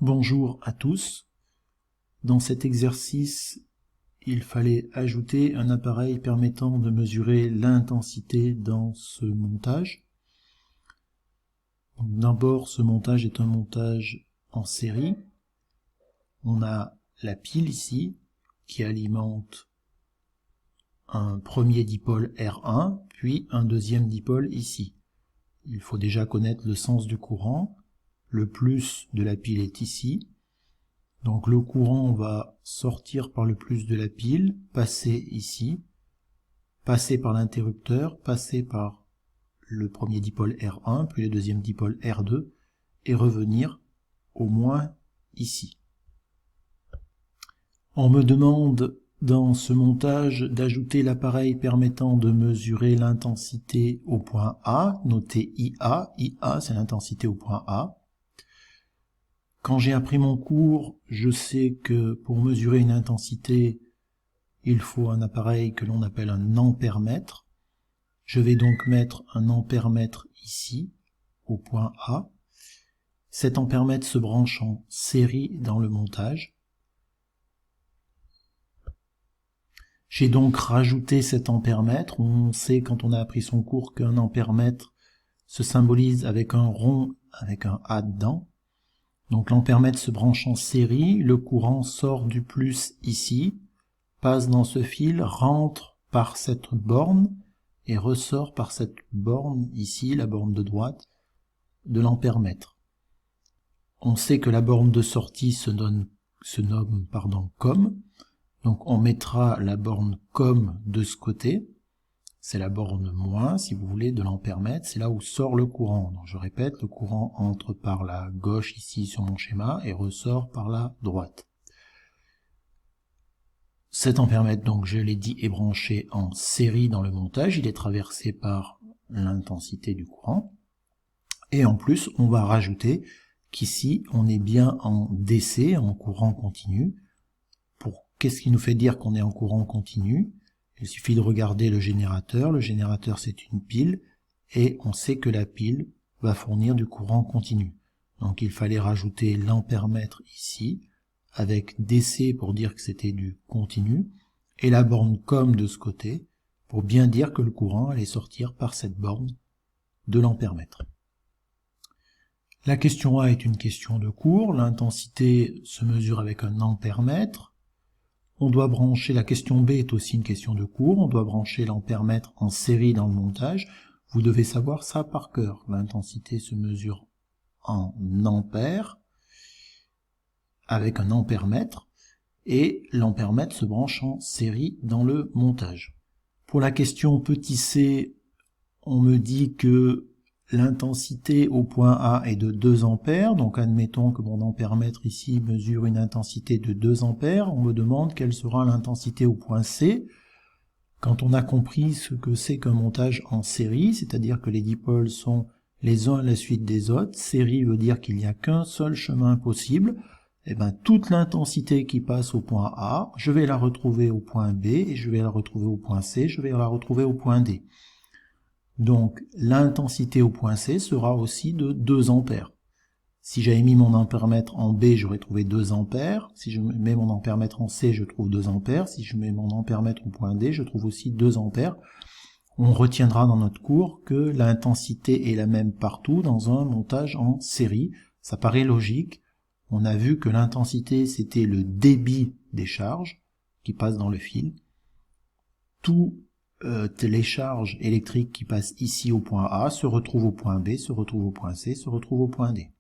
Bonjour à tous. Dans cet exercice, il fallait ajouter un appareil permettant de mesurer l'intensité dans ce montage. D'abord, ce montage est un montage en série. On a la pile ici qui alimente un premier dipôle R1, puis un deuxième dipôle ici. Il faut déjà connaître le sens du courant. Le plus de la pile est ici. Donc le courant va sortir par le plus de la pile, passer ici, passer par l'interrupteur, passer par le premier dipôle R1, puis le deuxième dipôle R2, et revenir au moins ici. On me demande dans ce montage d'ajouter l'appareil permettant de mesurer l'intensité au point A, noté IA. IA, c'est l'intensité au point A. Quand j'ai appris mon cours, je sais que pour mesurer une intensité, il faut un appareil que l'on appelle un ampèremètre. Je vais donc mettre un ampèremètre ici, au point A. Cet ampèremètre se branche en série dans le montage. J'ai donc rajouté cet ampèremètre. On sait quand on a appris son cours qu'un ampèremètre se symbolise avec un rond avec un A dedans. Donc l'ampèremètre se branche en série, le courant sort du plus ici, passe dans ce fil, rentre par cette borne et ressort par cette borne ici, la borne de droite, de l'ampèremètre. On sait que la borne de sortie se nomme COM, donc on mettra la borne COM de ce côté, c'est la borne moins, si vous voulez, de l'ampèremètre, c'est là où sort le courant. Donc je répète, le courant entre par la gauche ici sur mon schéma et ressort par la droite. Cet ampèremètre, donc je l'ai dit, est branché en série dans le montage, il est traversé par l'intensité du courant. Et en plus, on va rajouter qu'ici, on est bien en DC, en courant continu. Qu'est-ce qui nous fait dire qu'on est en courant continu ? Il suffit de regarder le générateur. Le générateur, c'est une pile, et on sait que la pile va fournir du courant continu. Donc il fallait rajouter l'ampèremètre ici, avec DC pour dire que c'était du continu, et la borne COM de ce côté, pour bien dire que le courant allait sortir par cette borne de l'ampèremètre. La question A est une question de cours. L'intensité se mesure avec un ampèremètre. On doit brancher, la question B est aussi une question de cours, on doit brancher l'ampèremètre en série dans le montage. Vous devez savoir ça par cœur. L'intensité se mesure en ampères avec un ampèremètre et l'ampèremètre se branche en série dans le montage. Pour la question petit c, on me dit que l'intensité au point A est de 2 ampères, donc admettons que mon ampèremètre ici mesure une intensité de 2 ampères, on me demande quelle sera l'intensité au point C. Quand on a compris ce que c'est qu'un montage en série, c'est-à-dire que les dipôles sont les uns à la suite des autres, série veut dire qu'il n'y a qu'un seul chemin possible, et bien toute l'intensité qui passe au point A, je vais la retrouver au point B, et je vais la retrouver au point C, je vais la retrouver au point D. Donc l'intensité au point C sera aussi de 2 ampères. Si j'avais mis mon ampèremètre en B, j'aurais trouvé 2 ampères. Si je mets mon ampèremètre en C, je trouve 2 ampères. Si je mets mon ampèremètre au point D, je trouve aussi 2 ampères. On retiendra dans notre cours que l'intensité est la même partout dans un montage en série. Ça paraît logique. On a vu que l'intensité, c'était le débit des charges qui passent dans le fil. Les charges électriques qui passent ici au point A se retrouvent au point B, se retrouvent au point C, se retrouvent au point D.